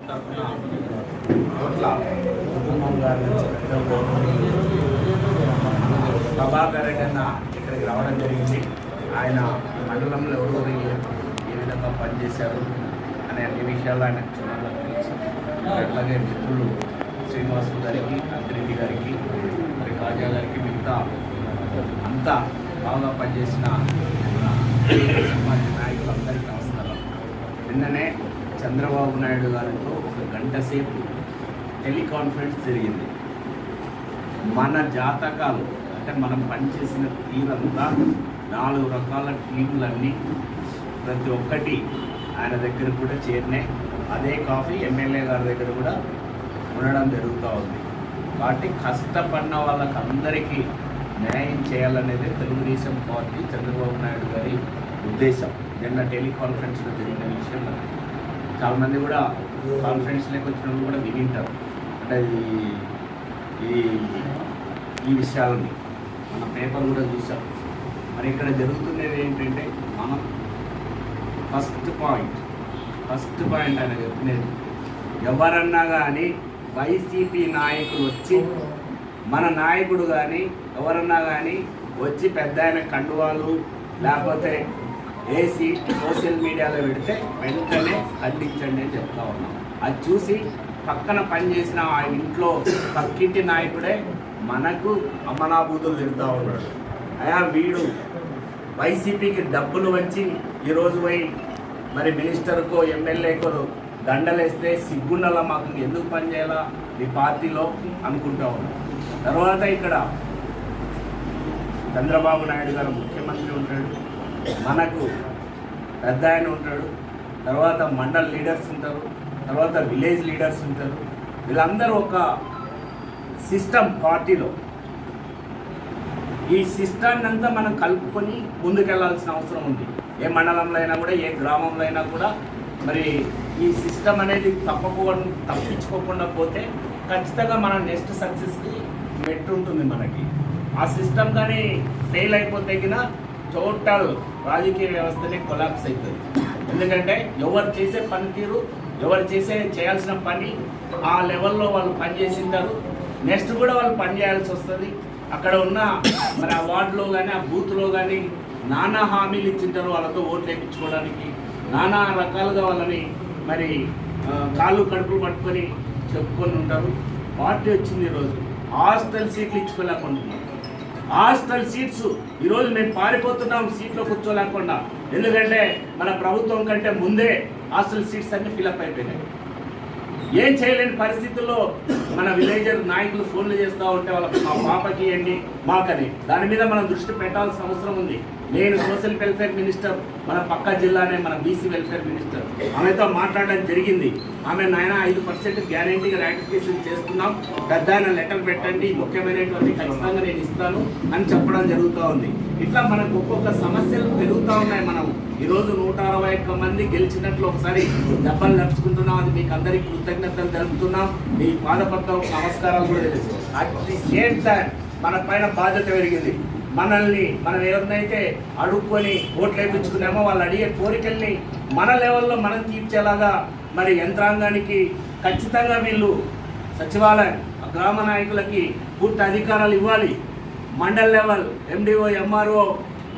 తరఫున కోట్ల కుటుంబం గారి నుంచి పెద్దలు ప్రభాకర్ రెడ్డి అన్న ఇక్కడికి రావడం జరిగింది. ఆయన మండలంలో ఎవరు ఏ విధంగా పనిచేశారు అనే అన్ని విషయాలు ఆయన క్షుణ్ణంగా తెలుసు. అట్లాగే మిత్రులు శ్రీనివాసు గారికి, అంతిరెడ్డి గారికి, మరి రాజా గారికి, మిగతా అంతా బాగా పనిచేసిన సమాజ నాయకులందరికీ నమస్కారం. నిన్ననే చంద్రబాబు నాయుడు గారితో ఒక గంట సేపు టెలికాన్ఫరెన్స్ జరిగింది. మన జాతకాలు అంటే మనం పనిచేసిన తీరంతా 4 రకాల టీంలన్నీ ప్రతి ఒక్కటి ఆయన దగ్గర కూడా చేరినాయి. అదే కాఫీ ఎమ్మెల్యే గారి దగ్గర కూడా ఉండడం జరుగుతూ ఉంది. కాబట్టి కష్టపడిన వాళ్ళకి అందరికీ న్యాయం చేయాలనేది తెలుగుదేశం పార్టీ చంద్రబాబు నాయుడు గారి ఉద్దేశం. నిన్న టెలికాన్ఫరెన్స్లో జరిగిన విషయం చాలామంది కూడా కాన్ఫరెన్స్లోకి వచ్చినప్పుడు కూడా వినింటారు. అంటే ఈ విషయాలని మన పేపర్ కూడా చూసాం. మరి ఇక్కడ జరుగుతున్నది ఏంటంటే మనం ఫస్ట్ పాయింట్ ఆయన చెప్పినది, ఎవరన్నా కానీ వైసీపీ నాయకులు వచ్చి మన నాయకుడు కానీ ఎవరన్నా కానీ వచ్చి పెద్ద ఆయన కండువాలు లేకపోతే వేసి సోషల్ మీడియాలో పెడితే వెంటనే ఖండించండి అని చెప్తా ఉన్నాం. అది చూసి పక్కన పనిచేసిన ఆ ఇంట్లో పక్కింటి నాయకుడే మనకు అమ్మనాభూతులు తిరుగుతూ ఉన్నాడు. అయా వీడు వైసీపీకి డబ్బులు వచ్చి ఈరోజు పోయి మరి మినిస్టర్కో ఎమ్మెల్యేకో దండలేస్తే సిగ్గుండలా మాకు ఎందుకు పనిచేయాలా ఈ పార్టీలో అనుకుంటా ఉన్నాం. తర్వాత ఇక్కడ చంద్రబాబు నాయుడు గారు ముఖ్యమంత్రి ఉంటాడు, మనకు పెద్ద ఆయన ఉంటాడు, తర్వాత మండల్ లీడర్స్ ఉంటారు, తర్వాత విలేజ్ లీడర్స్ ఉంటారు. వీళ్ళందరూ ఒక సిస్టమ్ పార్టీలో. ఈ సిస్టాన్ని అంతా మనం కలుపుకొని ముందుకెళ్లాల్సిన అవసరం ఉంది. ఏ మండలంలో అయినా కూడా, ఏ గ్రామంలో అయినా కూడా మరి ఈ సిస్టమ్ అనేది తప్పించుకోకుండా పోతే ఖచ్చితంగా మనం నెక్స్ట్ సక్సెస్కి మెట్టుంటుంది మనకి. ఆ సిస్టమ్ కానీ ఫెయిల్ అయిపోతే కినా టోటల్ రాజకీయ వ్యవస్థనే కొలాప్స్ అవుతుంది. ఎందుకంటే ఎవరు చేసే పనితీరు, ఎవరు చేయాల్సిన పని ఆ లెవెల్లో వాళ్ళు పనిచేసింటారు. నెక్స్ట్ కూడా వాళ్ళు పని చేయాల్సి వస్తుంది. అక్కడ ఉన్న మరి ఆ వార్డులో కానీ ఆ బూత్లో కానీ నానా హామీలు ఇచ్చింటారు. వాళ్ళతో ఓట్లు వేయించుకోవడానికి నానా రకాలుగా వాళ్ళని మరి కాళ్ళు కడుపులు పట్టుకొని చెప్పుకొని ఉంటారు. పార్టీ వచ్చింది ఈరోజు హాస్టల్ సీట్లు ఇచ్చుకోలేకుంటున్నాం. హాస్టల్ సీట్స్ ఈరోజు మేము పారిపోతున్నాం సీట్లో కూర్చోలేకుండా. ఎందుకంటే మన ప్రభుత్వం కంటే ముందే హాస్టల్ సీట్స్ అన్ని ఫిలప్ అయిపోయినాయి. ఏం చేయలేని పరిస్థితుల్లో మన విలేజర్ నాయకులు ఫోన్లు చేస్తూ ఉంటే వాళ్ళకి మా పాపకి ఇవ్వండి మాకని దాని మీద మనం దృష్టి పెట్టాల్సిన అవసరం ఉంది. నేను సోషల్ వెల్ఫేర్ మినిస్టర్, మన పక్క జిల్లానే మన బీసీ వెల్ఫేర్ మినిస్టర్, ఆమెతో మాట్లాడడం జరిగింది. ఆమె నాయన 5% గ్యారెంటీగా రాటిఫికేషన్ చేస్తున్నాం, పెద్ద ఆయన లెటర్ పెట్టండి, ముఖ్యమైనటువంటి ఖచ్చితంగా నేను ఇస్తాను అని చెప్పడం జరుగుతూ ఉంది. ఇట్లా మనకు ఒక్కొక్క సమస్యలు పెరుగుతూ ఉన్నాయి. మనం ఈరోజు 161 మంది గెలిచినట్లు ఒకసారి దెబ్బలు నడుచుకుంటున్నాం. అది మీకు అందరికీ కృతజ్ఞతలు తెలుపుతున్నాం. మీ పాదపత్రం నమస్కారాలు కూడా తెలుసు. అట్ ది సేమ్ టైం మన పైన బాధ్యత పెరిగింది. మనం ఎవరినైతే అడుక్కొని ఓట్లు వేయించుకున్నామో వాళ్ళు అడిగే కోరికల్ని మన లెవెల్లో మనం తీర్చేలాగా మరి యంత్రాంగానికి ఖచ్చితంగా వీళ్ళు సచివాలయం గ్రామ నాయకులకి పూర్తి అధికారాలు ఇవ్వాలి. మండల్ లెవెల్ ఎండిఓ, ఎంఆర్ఓ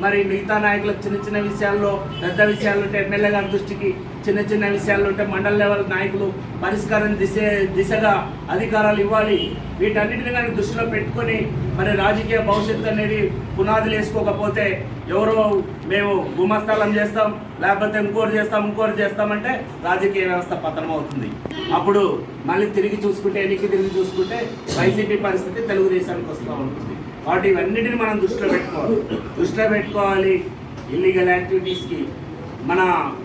మరి మిగతా నాయకులకు చిన్న విషయాల్లో, పెద్ద విషయాలు ఉంటే ఎమ్మెల్యే గారి దృష్టికి, చిన్న విషయాలు ఉంటే మండల్ లెవెల్ నాయకులు పరిష్కారం దిశగా అధికారాలు ఇవ్వాలి. వీటన్నిటిని కానీ దృష్టిలో పెట్టుకొని మరి రాజకీయ భవిష్యత్తు అనేది పునాదులు వేసుకోకపోతే ఎవరో మేము గుమస్థలం చేస్తాం, లేకపోతే ఇంకోటి చేస్తామంటే రాజకీయ వ్యవస్థ పతనం అవుతుంది. అప్పుడు మళ్ళీ తిరిగి చూసుకుంటే వైసీపీ పరిస్థితి తెలుగుదేశానికి వస్తూ ఉంటుంది. కాబట్టి ఇవన్నిటిని మనం దృష్టిలో పెట్టుకోవాలి. ఇల్లీగల్ యాక్టివిటీస్కి, మన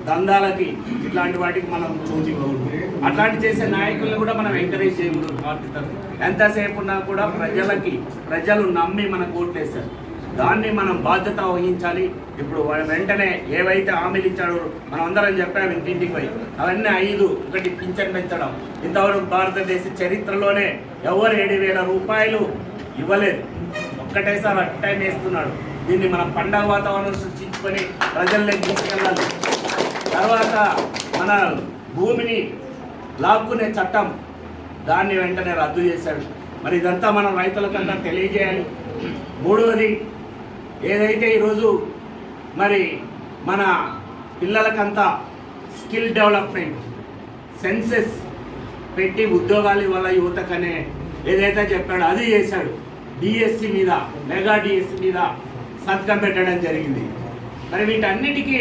దందాలకి, ఇట్లాంటి వాటికి మనం చూసుకోకూడదు. అట్లాంటి చేసే నాయకులను కూడా మనం ఎంకరేజ్ చేయకూడదు. పార్టీ తరఫున ఎంతసేపు ఉన్నా కూడా ప్రజలు నమ్మి మనకు ఓట్లేస్తారు. దాన్ని మనం బాధ్యత వహించాలి. ఇప్పుడు వెంటనే ఏవైతే హామీలు ఇచ్చాడో మనం అందరం చెప్పాము ఇంటింటికి పోయి, అవన్నీ 5 ఒకటి పింఛన్ పెంచడం. ఇంతవరకు భారతదేశ చరిత్రలోనే ఎవరు 7,000 రూపాయలు ఇవ్వలేదు. ఒక్కటేసారి అట్ టైం వేస్తున్నాడు. దీన్ని మనం పండగ వాతావరణం సృష్టించుకొని ప్రజల్లోకి తీసుకెళ్ళాలి. తర్వాత మన భూమిని లాక్కునే చట్టం దాన్ని వెంటనే రద్దు చేశాడు. మరి ఇదంతా మనం రైతులకంతా తెలియజేయాలి. మూడవది ఏదైతే ఈరోజు మరి మన పిల్లలకంతా స్కిల్ డెవలప్మెంట్ సెన్సెస్ పెట్టి ఉద్యోగాలు ఇవ్వాల యువతకనే ఏదైతే చెప్పాడో అది చేశాడు. డిఎస్సి మీద మెగా డిఎస్సి మీద సంతకం పెట్టడం జరిగింది. మరి వీటన్నిటికీ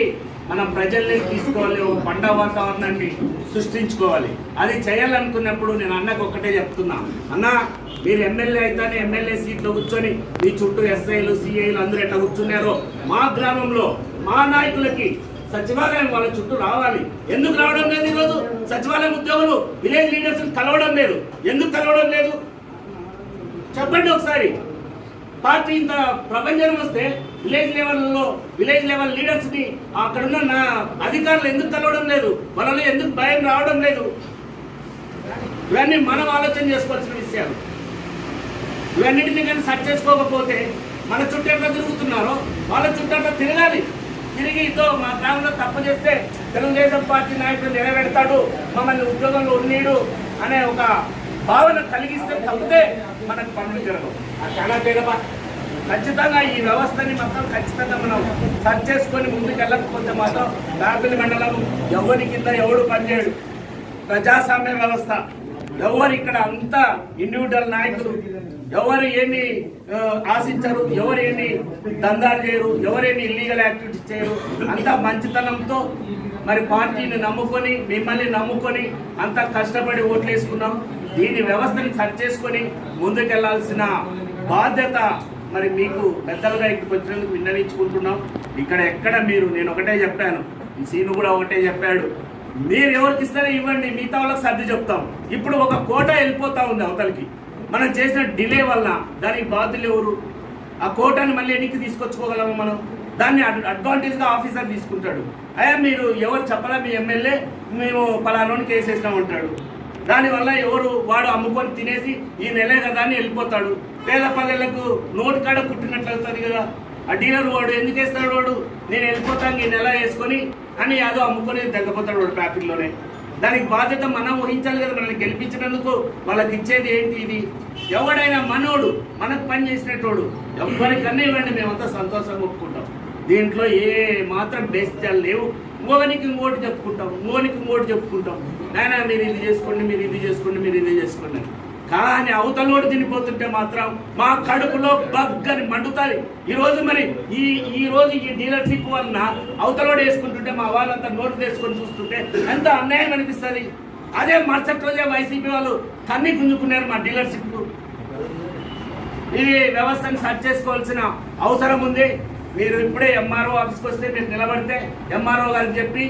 మనం ప్రజల్ని తీసుకోవాలి, ఒక పండగ వాతావరణాన్ని సృష్టించుకోవాలి. అది చేయాలనుకున్నప్పుడు నేను అన్నకు ఒక్కటే చెప్తున్నా, అన్న మీరు ఎమ్మెల్యే అయితేనే ఎమ్మెల్యే సీట్లో కూర్చొని మీ చుట్టూ ఎస్ఐలు సిఐలు అందరూ ఎట్లా కూర్చున్నారో మా గ్రామంలో మా నాయకులకి సచివాలయం వాళ్ళ చుట్టూ రావాలి. ఎందుకు రావడం లేదు? ఈరోజు సచివాలయం ఉద్యోగులు విలేజ్ లీడర్స్ కలవడం లేదు. ఎందుకు కలవడం లేదు చెప్పండి ఒకసారి. పార్టీ ఇంత ప్రపంచం వస్తే విలేజ్ లెవెల్ లీడర్స్ ని అక్కడున్న అధికారులు ఎందుకు కలవడం లేదు? వాళ్ళలో ఎందుకు భయం రావడం లేదు? ఇవన్నీ మనం ఆలోచన చేసుకోవాల్సిన విషయాలు. ఇవన్నిటిని కానీ సెట్ చేసుకోకపోతే మన చుట్టూ ఎట్లా తిరుగుతున్నారో వాళ్ళ చుట్టూ అట్లా తిరగాలి. తిరిగి ఇదో మా గ్రామంలో తప్పు చేస్తే తెలుగుదేశం పార్టీ నాయకులు నిలబెడతాడు, మమ్మల్ని ఉద్యోగంలో ఉన్నీడు అనే ఒక భావన కలిగిస్తే తప్పితే మనకు పనులు జరగవు. చాలా పేదపా ఖచ్చితంగా ఈ వ్యవస్థని మొత్తం ఖచ్చితంగా మనం సర్చ్ చేసుకొని ముందుకు వెళ్ళకపోతే మాత్రం రాపల్లి మండలం ఎవరి కింద ఎవడు పనిచేయడు. ప్రజాస్వామ్య వ్యవస్థ. ఎవరు ఇక్కడ అంతా ఇండివిజువల్ నాయకులు, ఎవరు ఏమి ఆశించరు, ఎవరు ఏమి దందాలు చేయరు, ఎవరేమి ఇల్లీగల్ యాక్టివిటీస్ చేయరు. అంతా మంచితనంతో మరి పార్టీని నమ్ముకొని మిమ్మల్ని నమ్ముకొని అంతా కష్టపడి ఓట్లు వేసుకున్నాం. దీని వ్యవస్థని సరి చేసుకొని ముందుకెళ్లాల్సిన బాధ్యత మరి మీకు పెద్దలుగా ఇక్కడికి వచ్చినందుకు విన్నవించుకుంటున్నాం. ఇక్కడ ఎక్కడ మీరు నేను ఒకటే చెప్పాను, ఈ సీను కూడా ఒకటే చెప్పాడు, మీరు ఎవరికి ఇస్తారో ఇవ్వండి, మిగతా వాళ్ళకి సర్ది చెప్తాం. ఇప్పుడు ఒక కోట వెళ్ళిపోతా ఉంది అవతలకి. మనం చేసిన డిలే వల్ల దానికి బాధ్యులు ఎవరు? ఆ కోటాని మళ్ళీ ఎన్నికి తీసుకొచ్చుకోగలము మనం? దాన్ని అడ్వాంటేజ్గా ఆఫీసర్ తీసుకుంటాడు. అయ్యా మీరు ఎవరు చెప్పరా, మీ ఎమ్మెల్యే మేము పలానానికి వేసేసినామంటాడు. దానివల్ల ఎవరు వాడు అమ్ముకొని తినేసి ఈ నెలే కదా అని వెళ్ళిపోతాడు. పేద పల్లెలకు నోటు కాడ కుట్టినట్లు అవుతుంది కదా. ఆ డీలర్ వాడు ఎందుకు వేస్తాడు? వాడు నేను వెళ్ళిపోతాను ఈ నెల వేసుకొని అని యాదో అమ్ముకొని తగ్గిపోతాడు వాడు ప్యాకెట్లోనే. దానికి బాధ్యత మనం వహించాలి కదా. మనల్ని గెలిపించినందుకు వాళ్ళకి ఇచ్చేది ఏంటి? ఇది ఎవడైనా మనోడు మనకు పని చేసినట్టు ఎవరికన్నా ఇవ్వండి, మేమంతా సంతోషంగా ఒప్పుకుంటాం. దీంట్లో ఏ మాత్రం బేస్టాలు లేవు. ఇంకొకరికి ఇంకోటి చెప్పుకుంటాం, ఇంకోటి చెప్పుకుంటాం. నాయన మీరు ఇది చేసుకోండి, మీరు ఇది చేసుకోండి, మీరు ఇది చేసుకోండి. కానీ అవతలోడు తినిపోతుంటే మాత్రం మా కడుపులో బగ్గని మండుతాయి. ఈరోజు మరి ఈరోజు ఈ డీలర్షిప్ వలన అవతలోడు వేసుకుంటుంటే మా వాళ్ళంతా నోటు వేసుకొని చూస్తుంటే ఎంత అన్యాయం అనిపిస్తుంది. అదే మరుసటి రోజే వైసీపీ వాళ్ళు తన్ని గుంజుకున్నారు మా డీలర్షిప్. ఇది వ్యవస్థను సరి చేసుకోవాల్సిన అవసరం ఉంది. మీరు ఇప్పుడే ఎంఆర్ఓ ఆఫీస్కి వస్తే మీరు నిలబడితే ఎంఆర్ఓ గారికి చెప్పి